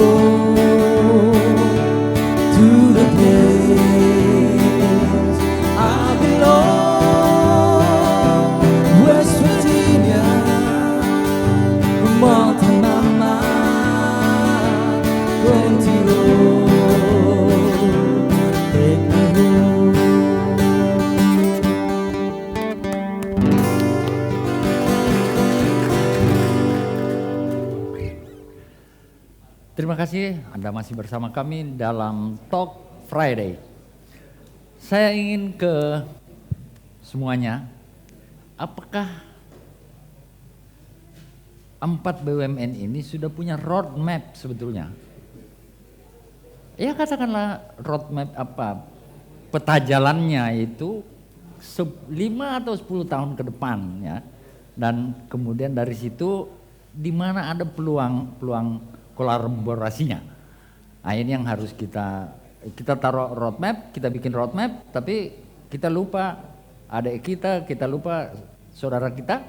go to the place I belong, West Virginia, Montana, Twenty Road, take me home. Terima kasih Anda masih bersama kami dalam Talk Friday. Saya ingin ke semuanya, apakah 4 BUMN ini sudah punya roadmap sebetulnya? Ya katakanlah roadmap apa, peta jalannya itu 5 atau 10 tahun ke depan ya. Dan kemudian dari situ di mana ada peluang kolaborasinya. Nah ini yang harus kita taruh roadmap, kita bikin roadmap, tapi kita lupa adik kita lupa saudara kita.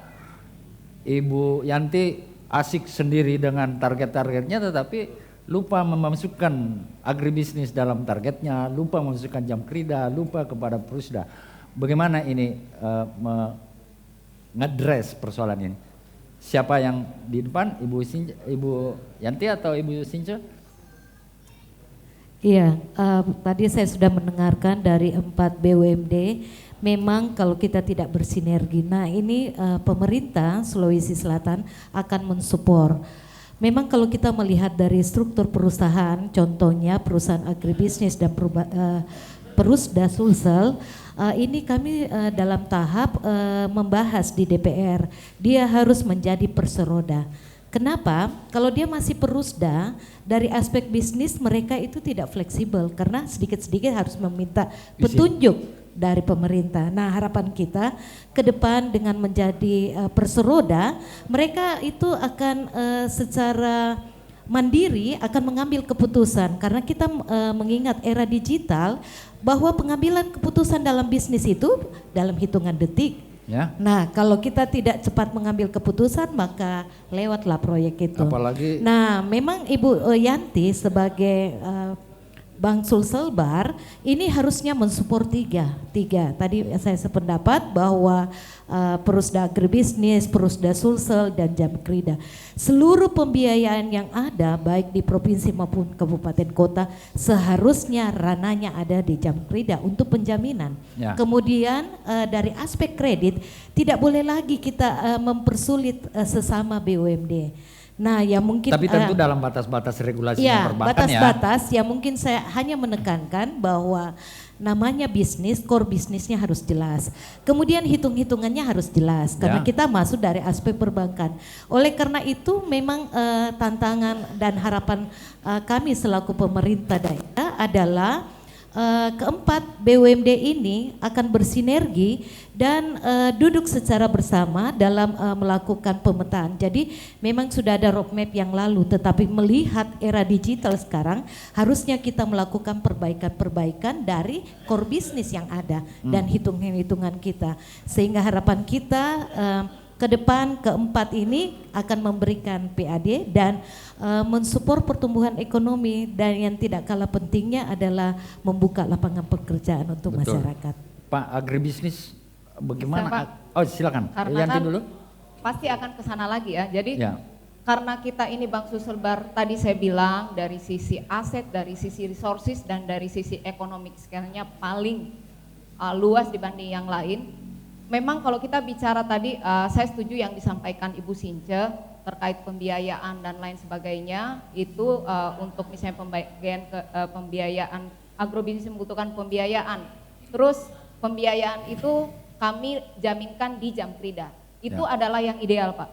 Ibu Yanti asik sendiri dengan target-targetnya, tetapi lupa memasukkan agribisnis dalam targetnya, lupa memasukkan Jamkrida, lupa kepada Prusda. Bagaimana ini ngedress persoalan ini? Siapa yang di depan, Ibu Yanti atau Ibu Sinca? Iya, tadi saya sudah mendengarkan dari 4 BUMD. Memang kalau kita tidak bersinergi, nah ini pemerintah Sulawesi Selatan akan mensupport. Memang kalau kita melihat dari struktur perusahaan, contohnya perusahaan agribisnis dan Perusda Sulsel, ini kami dalam tahap membahas di DPR, dia harus menjadi perseroda. Kenapa? Kalau dia masih Perusda, dari aspek bisnis mereka itu tidak fleksibel karena sedikit-sedikit harus meminta petunjuk dari pemerintah. Nah harapan kita ke depan dengan menjadi perseroda, mereka itu akan secara mandiri akan mengambil keputusan karena kita mengingat era digital bahwa pengambilan keputusan dalam bisnis itu dalam hitungan detik. Ya. Nah kalau kita tidak cepat mengambil keputusan maka lewatlah proyek itu. Apalagi. Nah memang Ibu Yanti sebagai Bank Sulselbar ini harusnya mensupport tiga. Tadi saya sependapat bahwa Perusda Agribisnis, Perusda Sulsel dan Jamkrida. Seluruh pembiayaan yang ada baik di provinsi maupun kabupaten kota seharusnya rananya ada di Jamkrida untuk penjaminan. Ya. Kemudian dari aspek kredit tidak boleh lagi kita mempersulit sesama BUMD. Nah, ya mungkin tapi tentu dalam batas-batas regulasi ya, perbankan ya. batas-batas ya mungkin saya hanya menekankan bahwa namanya bisnis, core bisnisnya harus jelas. Kemudian hitung-hitungannya harus jelas karena kita masuk dari aspek perbankan. Oleh karena itu memang tantangan dan harapan kami selaku pemerintah daerah adalah keempat BUMD ini akan bersinergi dan duduk secara bersama dalam melakukan pemetaan. Jadi memang sudah ada roadmap yang lalu, tetapi melihat era digital sekarang harusnya kita melakukan perbaikan-perbaikan dari core bisnis yang ada dan hitung-hitungan kita. Sehingga harapan kita ke depan keempat ini akan memberikan PAD dan mensupport pertumbuhan ekonomi dan yang tidak kalah pentingnya adalah membuka lapangan pekerjaan untuk masyarakat. Pak agribisnis bagaimana? Pak. Oh silakan. Karena Yanti kan dulu. pasti akan ke sana lagi ya. Jadi karena kita ini Bank Sulselbar tadi saya bilang dari sisi aset, dari sisi resources dan dari sisi ekonomi skillnya paling luas dibanding yang lain. Memang kalau kita bicara tadi, saya setuju yang disampaikan Ibu Since terkait pembiayaan dan lain sebagainya. Itu untuk misalnya pembiayaan agrobisnis membutuhkan pembiayaan. Terus pembiayaan itu kami jaminkan di Jamkrida. Itu adalah yang ideal Pak.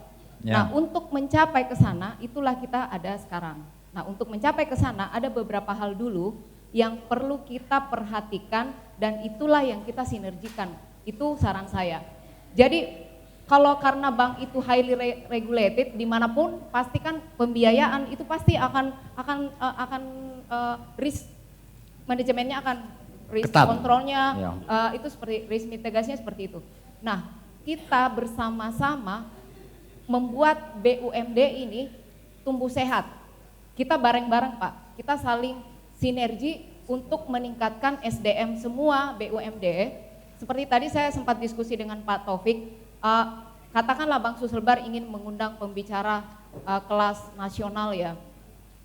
Nah untuk mencapai ke sana itulah kita ada sekarang. Nah untuk mencapai ke sana ada beberapa hal dulu yang perlu kita perhatikan dan itulah yang kita sinergikan. Itu saran saya. Jadi kalau karena bank itu highly regulated dimanapun pasti kan pembiayaan itu pasti akan risk manajemennya akan risk kontrolnya itu seperti risk mitigasinya seperti itu. Nah kita bersama-sama membuat BUMD ini tumbuh sehat. kita bareng-bareng Pak, kita saling sinergi untuk meningkatkan SDM semua BUMD. Seperti tadi saya sempat diskusi dengan Pak Taufik, katakanlah Bank Sulselbar ingin mengundang pembicara kelas nasional ya.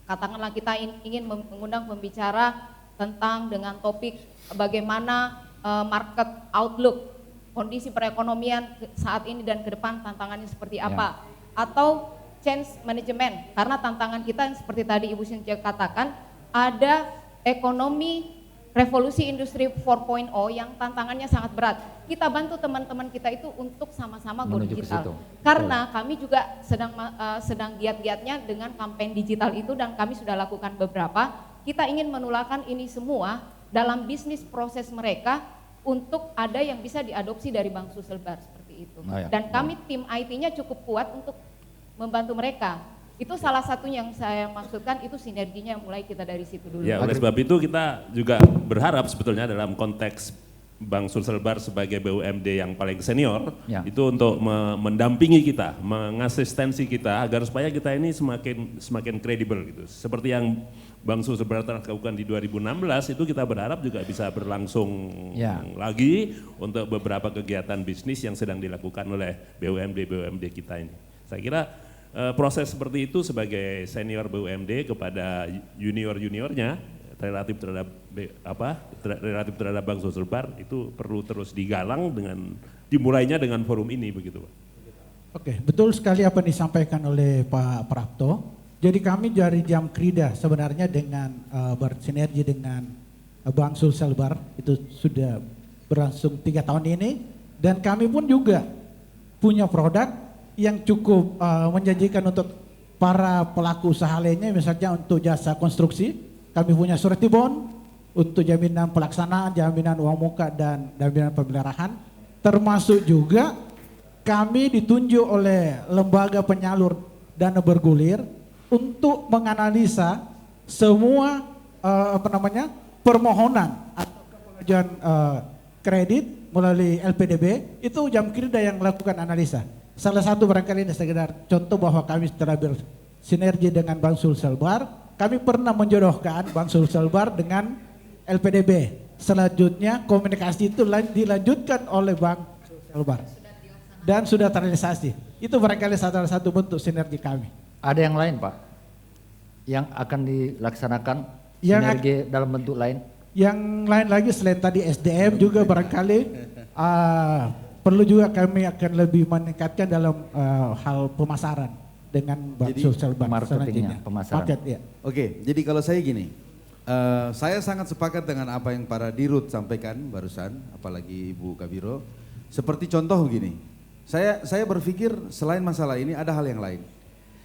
Katakanlah kita ingin mengundang pembicara tentang dengan topik bagaimana market outlook, kondisi perekonomian saat ini dan ke depan tantangannya seperti apa. Atau change management, karena tantangan kita seperti tadi Ibu Cynthia katakan, ada ekonomi revolusi industri 4.0 yang tantangannya sangat berat. Kita bantu teman-teman kita itu untuk sama-sama go digital. Karena kami juga sedang giat-giatnya dengan kampanye digital itu dan kami sudah lakukan beberapa. Kita ingin menularkan ini semua dalam bisnis proses mereka untuk ada yang bisa diadopsi dari Bank Sulselbar seperti itu. Dan kami tim IT-nya cukup kuat untuk membantu mereka. Itu salah satu yang saya maksudkan, itu sinerginya mulai kita dari situ dulu. Ya, oleh sebab itu kita juga berharap sebetulnya dalam konteks Bank Sulselbar sebagai BUMD yang paling senior, itu untuk mendampingi kita, mengasistensi kita agar supaya kita ini semakin kredibel gitu. Seperti yang Bank Sulselbar telah lakukan di 2016, itu kita berharap juga bisa berlangsung lagi untuk beberapa kegiatan bisnis yang sedang dilakukan oleh BUMD kita ini. Saya kira proses seperti itu sebagai senior BUMD kepada junior-juniornya relatif terhadap Bank Sulselbar itu perlu terus digalang dengan dimulainya dengan forum ini begitu Pak. Oke, betul sekali apa yang disampaikan oleh Pak Prapto. Jadi kami dari Jamkrida sebenarnya dengan bersinergi dengan Bank Sulselbar itu sudah berlangsung 3 tahun ini, dan kami pun juga punya produk yang cukup menjanjikan untuk para pelaku usaha lainnya, misalnya untuk jasa konstruksi, kami punya surety bond untuk jaminan pelaksanaan, jaminan uang muka dan jaminan pemeliharaan, termasuk juga kami ditunjuk oleh lembaga penyalur dana bergulir untuk menganalisa semua permohonan atau pengajuan kredit melalui LPDB, itu Jamkrida yang melakukan analisa. Salah satu barangkali ini sekedar contoh bahwa kami setelah bersinergi dengan Bank Sulselbar, kami pernah menjodohkan Bank Sulselbar dengan LPDB. Selanjutnya komunikasi itu dilanjutkan oleh Bank Sulselbar dan sudah terrealisasi. Itu barangkali salah satu bentuk sinergi kami. Ada yang lain Pak, yang akan dilaksanakan sinergi dalam bentuk lain? Yang lain lagi selain tadi SDM juga barangkali perlu juga kami akan lebih meningkatkan dalam hal pemasaran dengan Bank Sulselbar. Marketingnya, pemasaran. Ya. Oke, jadi kalau saya gini, saya sangat sepakat dengan apa yang para dirut sampaikan barusan, apalagi Ibu Kabiro. Seperti contoh begini, saya berpikir selain masalah ini ada hal yang lain.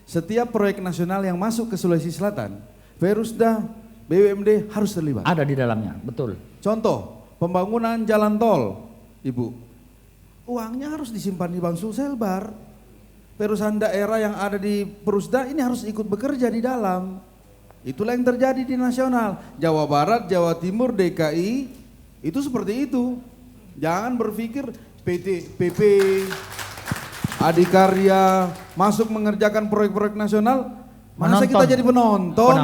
Setiap proyek nasional yang masuk ke Sulawesi Selatan, Perusda, BUMD harus terlibat. Ada di dalamnya, betul. Contoh, pembangunan jalan tol, Ibu. Uangnya harus disimpan di Bank Sulselbar. Perusahaan daerah yang ada di Perusda ini harus ikut bekerja di dalam. Itulah yang terjadi di nasional. Jawa Barat, Jawa Timur, DKI, itu seperti itu. Jangan berpikir PP, Adikarya masuk mengerjakan proyek-proyek nasional, masa kita jadi penonton?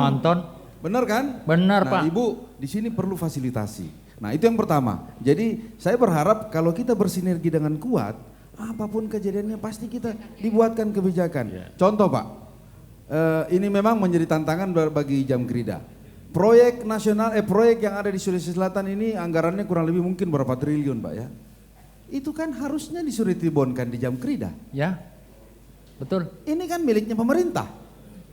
Benar kan? Benar Pak. Ibu, di sini perlu fasilitasi. Nah itu yang pertama. Jadi saya berharap kalau kita bersinergi dengan kuat, apapun kejadiannya pasti kita dibuatkan kebijakan. Contoh Pak, ini memang menjadi tantangan bagi Jamkrida. Proyek nasional, proyek yang ada di Sulawesi Selatan ini anggarannya kurang lebih mungkin berapa triliun Pak ya. Itu kan harusnya disuritibonkan di Jamkrida. Ya, betul. Ini kan miliknya pemerintah.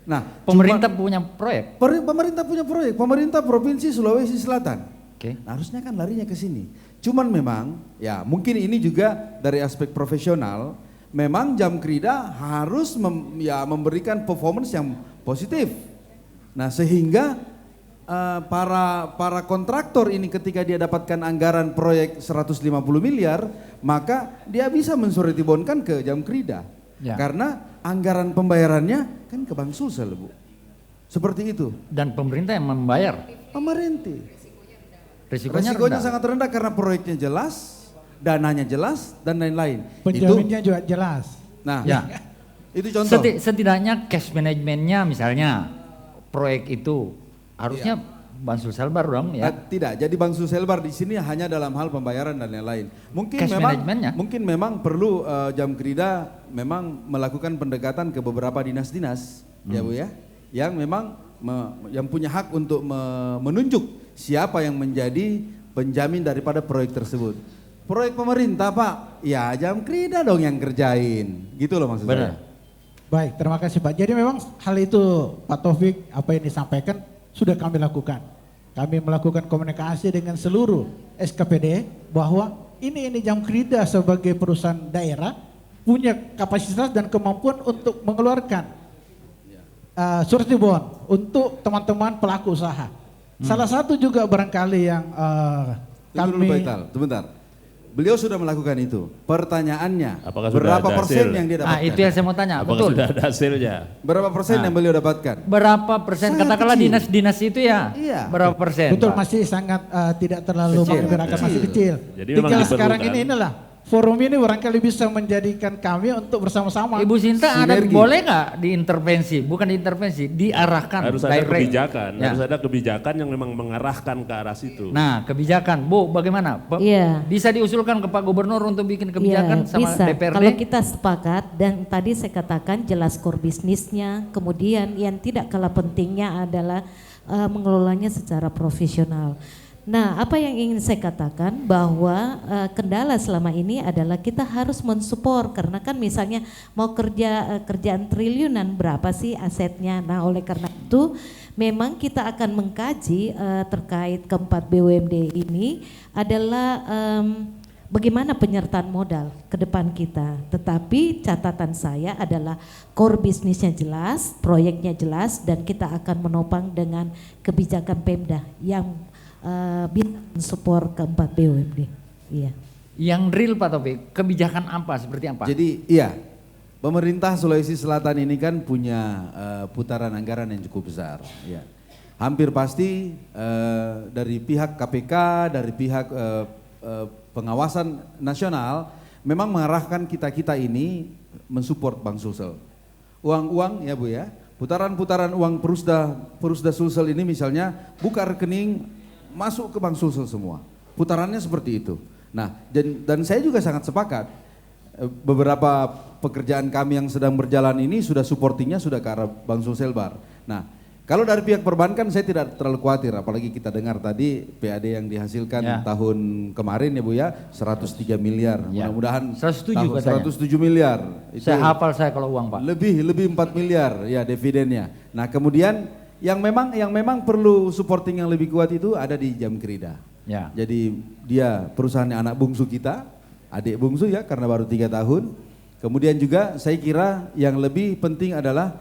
Nah, pemerintah punya proyek. Pemerintah punya proyek, pemerintah Provinsi Sulawesi Selatan. Oke. Nah, harusnya kan larinya ke sini. Cuman memang, ya mungkin ini juga dari aspek profesional, memang Jamkrida harus memberikan performance yang positif. Nah, sehingga para kontraktor ini ketika dia dapatkan anggaran proyek 150 miliar, maka dia bisa mensuritibonkan ke Jamkrida. Ya. Karena anggaran pembayarannya kan ke Bank Sulsel, Bu. Seperti itu. Dan pemerintah yang membayar. Pemerintah. Risikonya sangat rendah karena proyeknya jelas, dananya jelas, dan lain-lain. Penjaminnya juga jelas. Nah, ya. Itu contoh. Setidaknya cash manajemennya misalnya proyek itu harusnya Bank Sulselbar dong ya. Tidak, jadi Bank Sulselbar di sini hanya dalam hal pembayaran dan lain-lain. Mungkin Cash manajemennya. mungkin memang perlu Jamkrida memang melakukan pendekatan ke beberapa dinas-dinas ya Bu ya, yang memang yang punya hak untuk menunjuk siapa yang menjadi penjamin daripada proyek tersebut. Proyek pemerintah Pak, ya Jamkrida dong yang kerjain, gitu loh maksud saya. Baik, terima kasih Pak. Jadi memang hal itu Pak Taufik apa yang disampaikan sudah kami lakukan. Kami melakukan komunikasi dengan seluruh SKPD bahwa ini Jamkrida sebagai perusahaan daerah punya kapasitas dan kemampuan untuk mengeluarkan surety bond untuk teman-teman pelaku usaha. Salah satu juga barangkali yang kami sebentar. Beliau sudah melakukan itu. Pertanyaannya, apakah berapa persen yang dia dapatkan? Itu yang saya mau tanya. Apakah betul. Sudah ada hasilnya? Berapa persen yang beliau dapatkan? Berapa persen? Katakanlah dinas-dinas itu ya. Iya. Berapa persen? betul Pak? masih sangat tidak terlalu menggerakkan, masih kecil. Jadi memang Tinggal diperlukan. sekarang inilah forum ini barangkali bisa menjadikan kami untuk bersama-sama. Ibu Sinta ada Sinergi. boleh nggak diintervensi? Bukan diintervensi, diarahkan. Harus ada direct. kebijakan, Ya. harus ada kebijakan yang memang mengarahkan ke arah situ. Nah, kebijakan, Bu, bagaimana? Iya. Bisa diusulkan ke Pak Gubernur untuk bikin kebijakan Iya, sama bisa. DPRD? Kalau kita sepakat dan tadi saya katakan jelas core bisnisnya, kemudian yang tidak kalah pentingnya adalah mengelolanya secara profesional. Nah, apa yang ingin saya katakan bahwa kendala selama ini adalah kita harus mensupport karena kan misalnya mau kerjaan triliunan berapa sih asetnya. Nah, oleh karena itu memang kita akan mengkaji terkait keempat BUMD ini adalah bagaimana penyertaan modal ke depan kita. Tetapi catatan saya adalah core bisnisnya jelas, proyeknya jelas dan kita akan menopang dengan kebijakan Pemda yang support keempat BUMD. Iya. Yang real Pak Taufik, kebijakan apa, seperti apa? Jadi iya, pemerintah Sulawesi Selatan ini kan punya putaran anggaran yang cukup besar. Ya. Hampir pasti dari pihak KPK, dari pihak pengawasan nasional memang mengarahkan kita-kita ini mensupport Bank Sulsel. Uang-uang ya Bu ya, putaran-putaran uang Perusda Sulsel ini misalnya buka rekening masuk ke Bank Sulsel semua. Putarannya seperti itu. Nah, dan saya juga sangat sepakat. Beberapa pekerjaan kami yang sedang berjalan ini sudah supportingnya sudah ke arah Bank Sulselbar. Nah, kalau dari pihak perbankan saya tidak terlalu khawatir, apalagi kita dengar tadi PAD yang dihasilkan tahun kemarin ya Bu ya, 103 miliar. Mudah-mudahan 107 miliar. Itu saya hafal saya kalau uang Pak. Lebih 4 miliar ya dividennya. Nah, kemudian yang memang perlu supporting yang lebih kuat itu ada di Jamkrida. Ya. Jadi dia perusahaannya anak bungsu kita, adik bungsu ya karena baru 3 tahun. Kemudian juga saya kira yang lebih penting adalah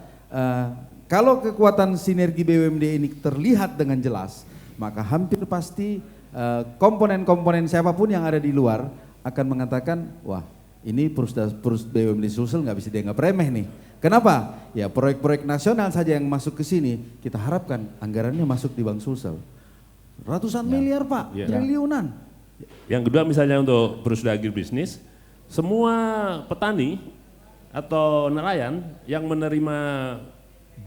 kalau kekuatan sinergi BUMD ini terlihat dengan jelas, maka hampir pasti komponen-komponen siapapun yang ada di luar akan mengatakan, wah ini BUMD Sulsel nggak bisa dianggap remeh nih. Kenapa? Ya proyek-proyek nasional saja yang masuk ke sini, kita harapkan anggarannya masuk di Bank Sulsel. Ratusan miliar Pak, triliunan. Yang kedua misalnya untuk Perusda Agribisnis, semua petani atau nelayan yang menerima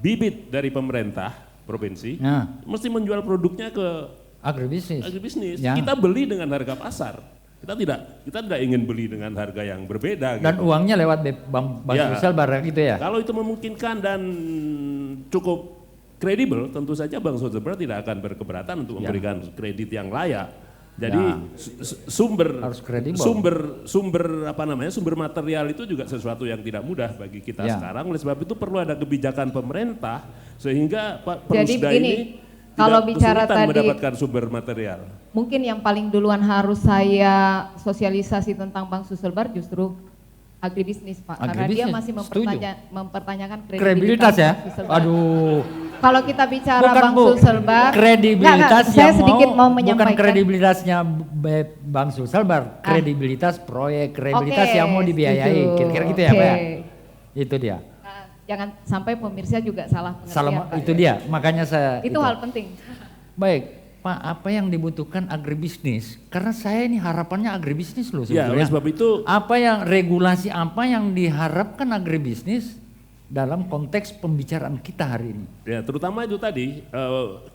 bibit dari pemerintah provinsi, mesti menjual produknya ke agribisnis. Ya. Kita beli dengan harga pasar. Kita tidak ingin beli dengan harga yang berbeda. Dan gitu. uangnya lewat Bank Sulselbar gitu ya? Kalau itu memungkinkan dan cukup kredibel, tentu saja Bank Sulselbar tidak akan berkeberatan untuk memberikan kredit yang layak. Jadi sumber material itu juga sesuatu yang tidak mudah bagi kita sekarang. Oleh sebab itu perlu ada kebijakan pemerintah sehingga Perusda ini kalau tidak bicara kesulitan tadi mendapatkan sumber material. Mungkin yang paling duluan harus saya sosialisasi tentang Bank Sulselbar justru agribisnis Pak, karena dia masih mempertanyakan kredibilitas ya. Sulselbar. Aduh. Kalau kita bicara Bukan, Bank Bu, Sulselbar, kredibilitas saya sedikit mau menyampaikan. Bukan kredibilitasnya Bank Sulselbar, kredibilitas proyek, kredibilitas yang mau dibiayai, kira-kira gitu ya Pak ya? Itu dia. Jangan sampai pemirsa juga salah pengertian Pak. Itu dia, makanya saya. Itu hal penting. Baik, Pak, apa yang dibutuhkan agribisnis? Karena saya ini harapannya agribisnis loh Ya, oleh sebetulnya. sebab itu Regulasi apa yang diharapkan agribisnis dalam konteks pembicaraan kita hari ini. Ya, terutama itu tadi,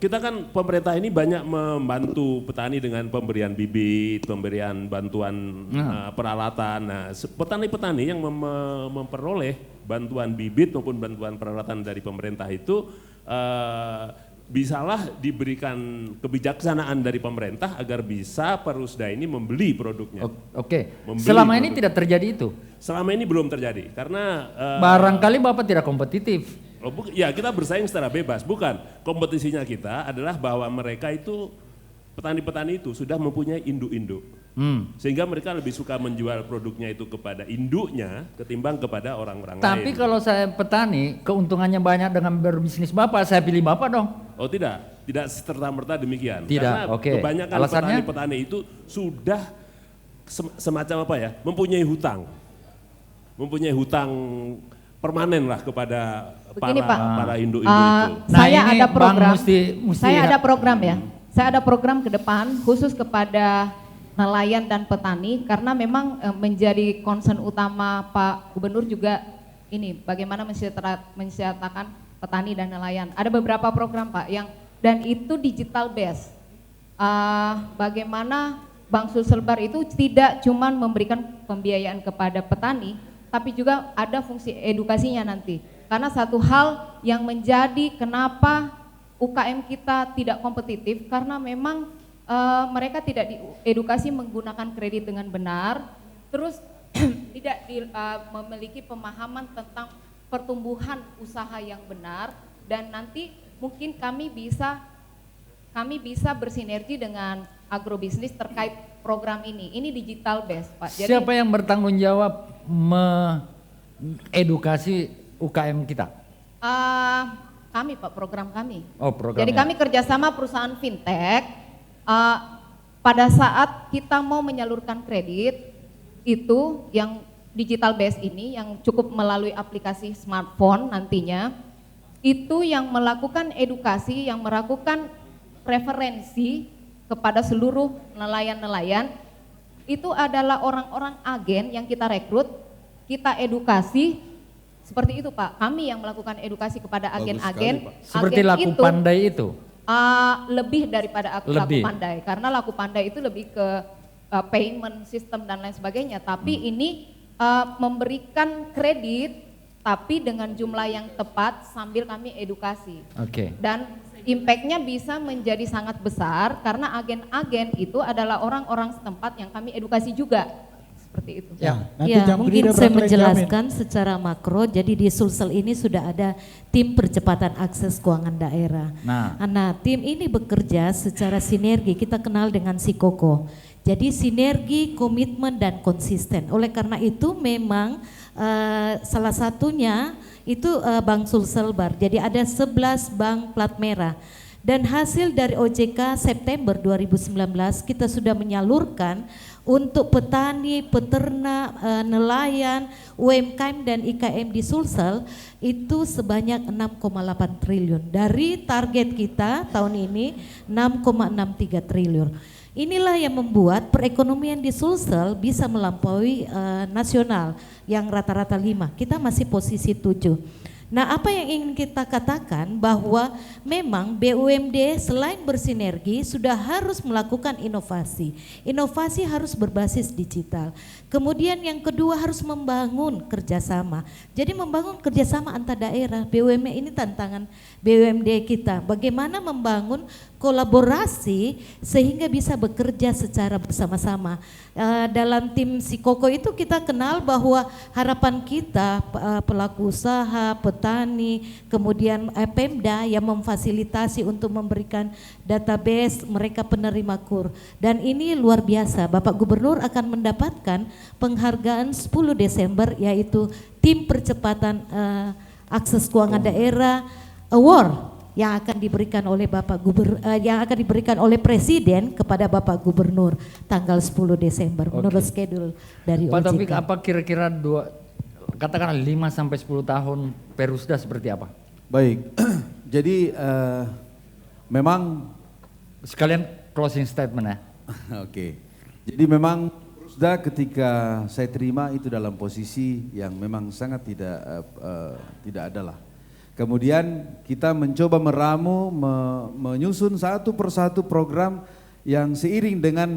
kita kan pemerintah ini banyak membantu petani dengan pemberian bibit, pemberian bantuan peralatan. Nah, petani-petani yang memperoleh bantuan bibit maupun bantuan peralatan dari pemerintah itu bisalah diberikan kebijaksanaan dari pemerintah agar bisa Perusda ini membeli produknya. Oke. Selama ini tidak terjadi itu? Selama ini belum terjadi karena barangkali Bapak tidak kompetitif. Ya, kita bersaing secara bebas, bukan. Kompetisinya kita adalah bahwa mereka itu petani-petani itu sudah mempunyai induk-induk. Sehingga mereka lebih suka menjual produknya itu kepada induknya ketimbang kepada orang-orang lain. Tapi kalau saya petani, keuntungannya banyak dengan berbisnis Bapak, saya pilih Bapak dong. Oh tidak serta-merta demikian. Tidak, karena kebanyakan petani-petani itu sudah semacam apa ya, mempunyai hutang permanen lah kepada para induk-induk itu. Saya ada program, saya ada program ya. Saya ada program ke depan khusus kepada nelayan dan petani karena memang menjadi concern utama Pak Gubernur juga ini bagaimana mensejahterakan petani dan nelayan. Ada beberapa program Pak dan itu digital based. Bagaimana Bank Sulselbar itu tidak cuma memberikan pembiayaan kepada petani, tapi juga ada fungsi edukasinya nanti. Karena satu hal yang menjadi kenapa UKM kita tidak kompetitif karena memang mereka tidak diedukasi menggunakan kredit dengan benar, terus tidak memiliki pemahaman tentang pertumbuhan usaha yang benar, dan nanti mungkin kami bisa bersinergi dengan agrobisnis terkait program ini. Ini digital based, Pak. Jadi, siapa yang bertanggung jawab mengedukasi UKM kita? Kami Pak, program kami. Oh, programnya. Jadi kami kerjasama perusahaan fintech. Pada saat kita mau menyalurkan kredit itu yang digital base ini yang cukup melalui aplikasi smartphone nantinya itu yang melakukan edukasi, yang melakukan referensi kepada seluruh nelayan-nelayan itu adalah orang-orang agen yang kita rekrut, kita edukasi seperti itu Pak. Kami yang melakukan edukasi kepada agen-agen. Seperti Laku Pandai itu? Lebih daripada Laku Pandai, karena Laku Pandai itu lebih ke payment system dan lain sebagainya, tapi ini memberikan kredit tapi dengan jumlah yang tepat sambil kami edukasi. Dan impactnya bisa menjadi sangat besar karena agen-agen itu adalah orang-orang setempat yang kami edukasi juga. Seperti itu. Ya, mungkin saya menjelaskan secara makro. Jadi di Sulsel ini sudah ada tim percepatan akses keuangan daerah. Nah, tim ini bekerja secara sinergi. Kita kenal dengan Sikoko. Jadi sinergi, komitmen dan konsisten. Oleh karena itu memang salah satunya itu Bank Sulselbar. Jadi ada 11 bank plat merah. Dan hasil dari OJK September 2019 kita sudah menyalurkan untuk petani, peternak, nelayan, UMKM dan IKM di Sulsel itu sebanyak 6,8 triliun. Dari target kita tahun ini 6,63 triliun. Inilah yang membuat perekonomian di Sulsel bisa melampaui nasional yang rata-rata 5. Kita masih posisi 7. Nah, apa yang ingin kita katakan bahwa memang BUMD selain bersinergi sudah harus melakukan inovasi. Inovasi harus berbasis digital. Kemudian yang kedua harus membangun kerjasama. Jadi membangun kerjasama antar daerah. BUMD ini tantangan BUMD kita. Bagaimana membangun kolaborasi sehingga bisa bekerja secara bersama-sama. Dalam tim Sikoko itu kita kenal bahwa harapan kita pelaku usaha, petani, kemudian Pemda yang memfasilitasi untuk memberikan database mereka penerima KUR. Dan ini luar biasa, Bapak Gubernur akan mendapatkan penghargaan 10 Desember yaitu tim percepatan akses keuangan daerah award yang akan diberikan oleh yang akan diberikan oleh Presiden kepada Bapak Gubernur tanggal 10 Desember menurut schedule dari OJK. Pak Taufik, apa kira-kira katakanlah 5 sampai 10 tahun Perusda seperti apa? Baik. Jadi memang sekalian closing statement ya. Oke. Jadi memang sudah ketika saya terima itu dalam posisi yang memang sangat tidak adalah. Kemudian kita mencoba meramu, menyusun satu persatu program yang seiring dengan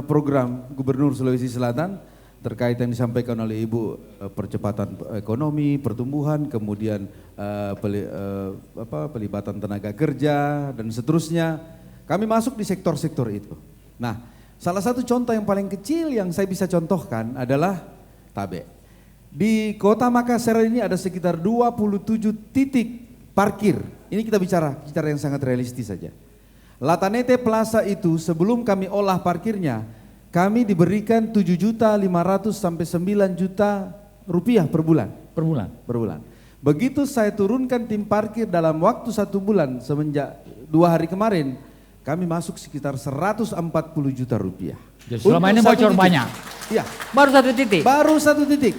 program Gubernur Sulawesi Selatan terkait yang disampaikan oleh Ibu, percepatan ekonomi, pertumbuhan, kemudian pelibatan tenaga kerja dan seterusnya. Kami masuk di sektor-sektor itu. Nah, salah satu contoh yang paling kecil yang saya bisa contohkan adalah Tabe. Di Kota Makassar ini ada sekitar 27 titik parkir. Ini kita bicara yang sangat realistis saja. Latanete Plaza itu sebelum kami olah parkirnya, kami diberikan 7.500.000 sampai 9 juta rupiah per bulan. Per bulan. Begitu saya turunkan tim parkir dalam waktu 1 bulan semenjak 2 hari kemarin, kami masuk sekitar 140 juta rupiah. Jadi selama ini bocor banyak. Iya. Baru 1 titik. Baru 1 titik.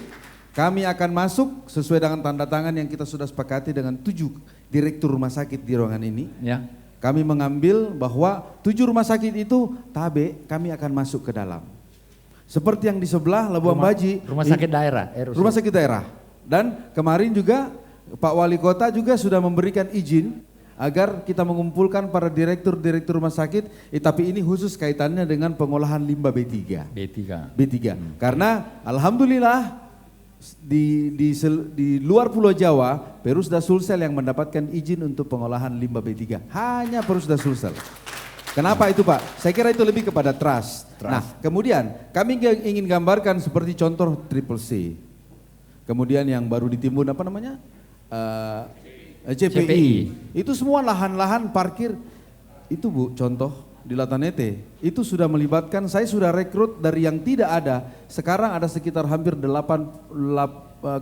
Kami akan masuk sesuai dengan tanda tangan yang kita sudah sepakati dengan 7 direktur rumah sakit di ruangan ini. Ya. Kami mengambil bahwa 7 rumah sakit itu Tabe, kami akan masuk ke dalam. Seperti yang di sebelah Labuan Baji. Rumah sakit daerah. Rumah sakit daerah. Dan kemarin juga Pak Wali Kota juga sudah memberikan izin agar kita mengumpulkan para direktur-direktur rumah sakit, tapi ini khusus kaitannya dengan pengolahan limbah B3. Karena alhamdulillah di luar Pulau Jawa, Perusda Sulsel yang mendapatkan izin untuk pengolahan limbah B3. Hanya Perusda Sulsel. Kenapa itu Pak? Saya kira itu lebih kepada trust. Nah, kemudian kami ingin gambarkan seperti contoh Triple C. Kemudian yang baru ditimbun apa namanya? CPI. Itu semua lahan-lahan parkir itu Bu, contoh di Latanete. Itu sudah melibatkan, saya sudah rekrut dari yang tidak ada. Sekarang ada sekitar hampir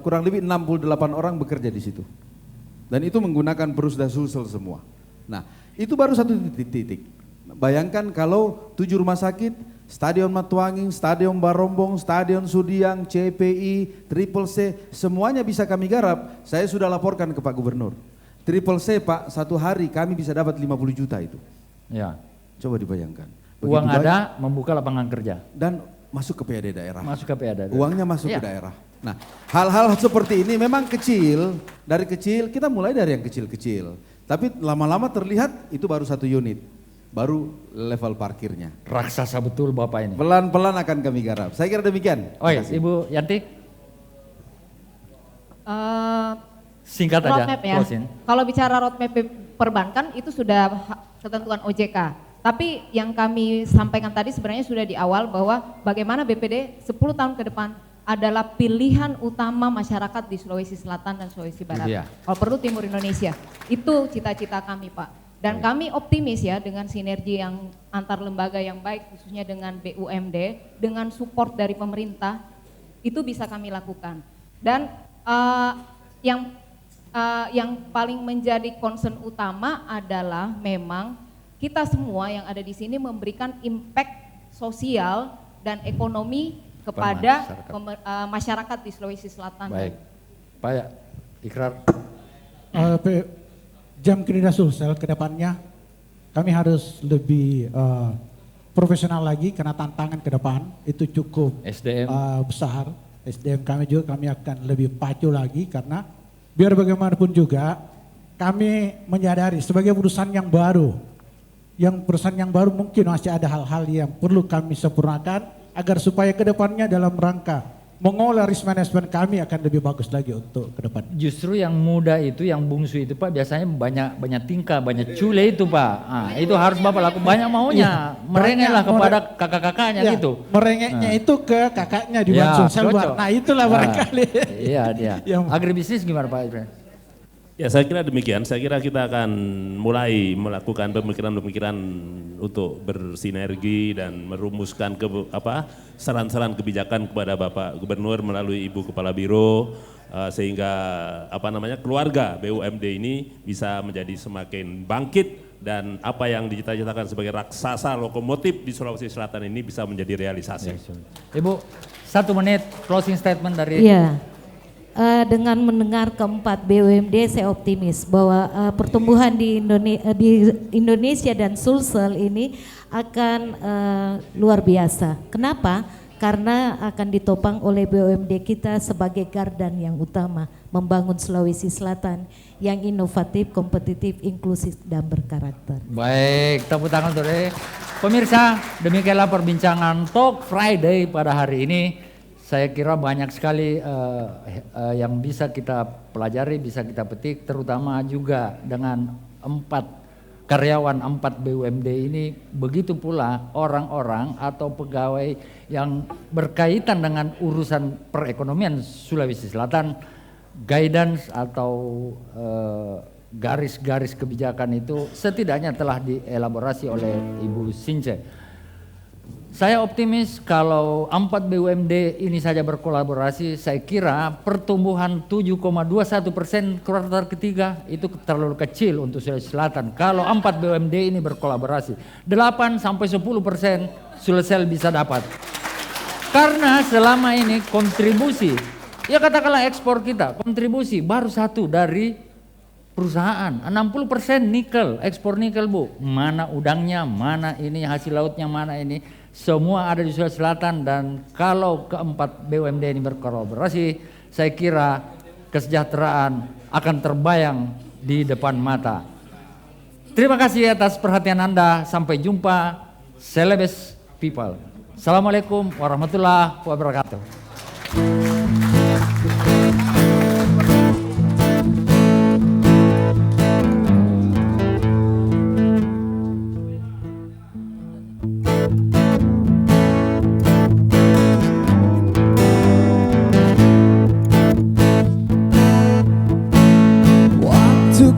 kurang lebih 68 orang bekerja di situ. Dan itu menggunakan Perusda Sulsel semua. Nah, itu baru 1 titik. Bayangkan kalau 7 rumah sakit, Stadion Matuanging, Stadion Barombong, Stadion Sudiang, CPI, Triple C, semuanya bisa kami garap. Saya sudah laporkan ke Pak Gubernur. Triple C Pak, 1 hari kami bisa dapat 50 juta itu. Ya. Coba dibayangkan. Uang ada, membuka lapangan kerja. Dan masuk ke PAD daerah. PAD. Uangnya masuk ke daerah. Nah, hal-hal seperti ini memang kecil. Dari kecil, kita mulai dari yang kecil-kecil. Tapi lama-lama terlihat itu baru 1 unit. Baru level parkirnya. Raksasa betul Bapak ini. Pelan-pelan akan kami garap. Saya kira demikian. Oh iya, Ibu Yanti. Singkat aja. Roadmap ya. Kalau bicara roadmap perbankan itu sudah ketentuan OJK. Tapi yang kami sampaikan tadi sebenarnya sudah di awal bahwa bagaimana BPD 10 tahun ke depan adalah pilihan utama masyarakat di Sulawesi Selatan dan Sulawesi Barat. Kalau perlu Timur Indonesia. Itu cita-cita kami Pak. Dan kami optimis ya dengan sinergi yang antar lembaga yang baik khususnya dengan BUMD, dengan support dari pemerintah, itu bisa kami lakukan. Dan yang paling menjadi concern utama adalah memang kita semua yang ada di sini memberikan impact sosial dan ekonomi kepada masyarakat di Sulawesi Selatan. Baik, Pak Ikrar. Jam Kerja Sulsel ke depannya kami harus lebih profesional lagi karena tantangan ke depan itu cukup besar. SDM kami juga kami akan lebih pacu lagi karena biar bagaimanapun juga kami menyadari sebagai perusahaan yang baru mungkin masih ada hal-hal yang perlu kami sempurnakan agar supaya ke depannya dalam rangka mengolah risk management kami akan lebih bagus lagi untuk ke depan. Justru yang muda itu, yang bungsu itu Pak biasanya banyak tingkah, banyak cule itu Pak. Nah, itu harus Bapak lakukan, banyak maunya. Merengeklah kepada kakak-kakaknya gitu. Merengeknya itu ke kakaknya di Bansul Selbar. Nah itulah barangkali. Iya dia. Agribisnis gimana Pak Ibrahim? Ya saya kira demikian, saya kira kita akan mulai melakukan pemikiran-pemikiran untuk bersinergi dan merumuskan saran-saran kebijakan kepada Bapak Gubernur melalui Ibu Kepala Biro sehingga keluarga BUMD ini bisa menjadi semakin bangkit dan apa yang dicita-citakan sebagai raksasa lokomotif di Sulawesi Selatan ini bisa menjadi realisasi. Ibu, 1 menit closing statement dari dengan mendengar keempat BUMD saya optimis bahwa pertumbuhan di Indonesia dan Sulsel ini akan luar biasa. Kenapa? karena akan ditopang oleh BUMD kita sebagai gardan yang utama membangun Sulawesi Selatan yang inovatif, kompetitif, inklusif dan berkarakter. Baik, tepuk tangan untuk pemirsa. Demikianlah perbincangan Talk Friday pada hari ini. Saya kira banyak sekali yang bisa kita pelajari, bisa kita petik, terutama juga dengan 4 karyawan 4 BUMD ini, begitu pula orang-orang atau pegawai yang berkaitan dengan urusan perekonomian Sulawesi Selatan, guidance atau garis-garis kebijakan itu setidaknya telah dielaborasi oleh Ibu Since. Saya optimis kalau 4 BUMD ini saja berkolaborasi, saya kira pertumbuhan 7,21% kuartal ketiga itu terlalu kecil untuk Sulawesi Selatan. Kalau 4 BUMD ini berkolaborasi, 8-10% Sulsel bisa dapat. Karena selama ini kontribusi, ya katakanlah ekspor kita, kontribusi baru 1 dari perusahaan, 60% nikel, ekspor nikel Bu. Mana udangnya, mana ini hasil lautnya, mana ini. Semua ada di Sulawesi Selatan, dan kalau keempat BUMD ini berkolaborasi, saya kira kesejahteraan akan terbayang di depan mata. Terima kasih atas perhatian Anda. Sampai jumpa, Celebes People. Assalamualaikum warahmatullahi wabarakatuh.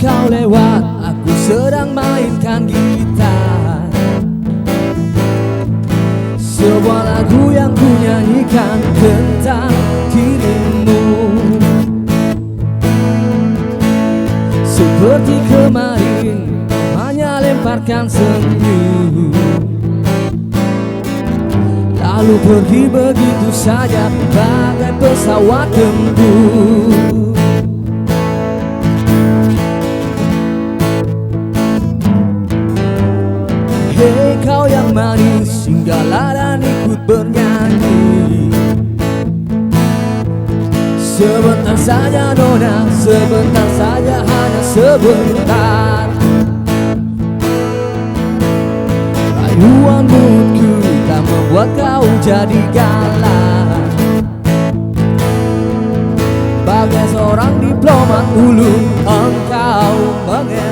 Kau lewat, aku sedang mainkan gitar. Sebuah lagu yang ku nyanyikan tentang dirimu. Seperti kemarin, hanya lemparkan senyum, lalu pergi begitu saja bagai pesawat tempur. Hei kau yang manis, singgahlah dan ikut bernyanyi. Sebentar saja nona, sebentar saja, hanya sebentar. Rayuan moodku tak membuat kau jadi galak. Bagai seorang diplomat ulung, engkau mengelak.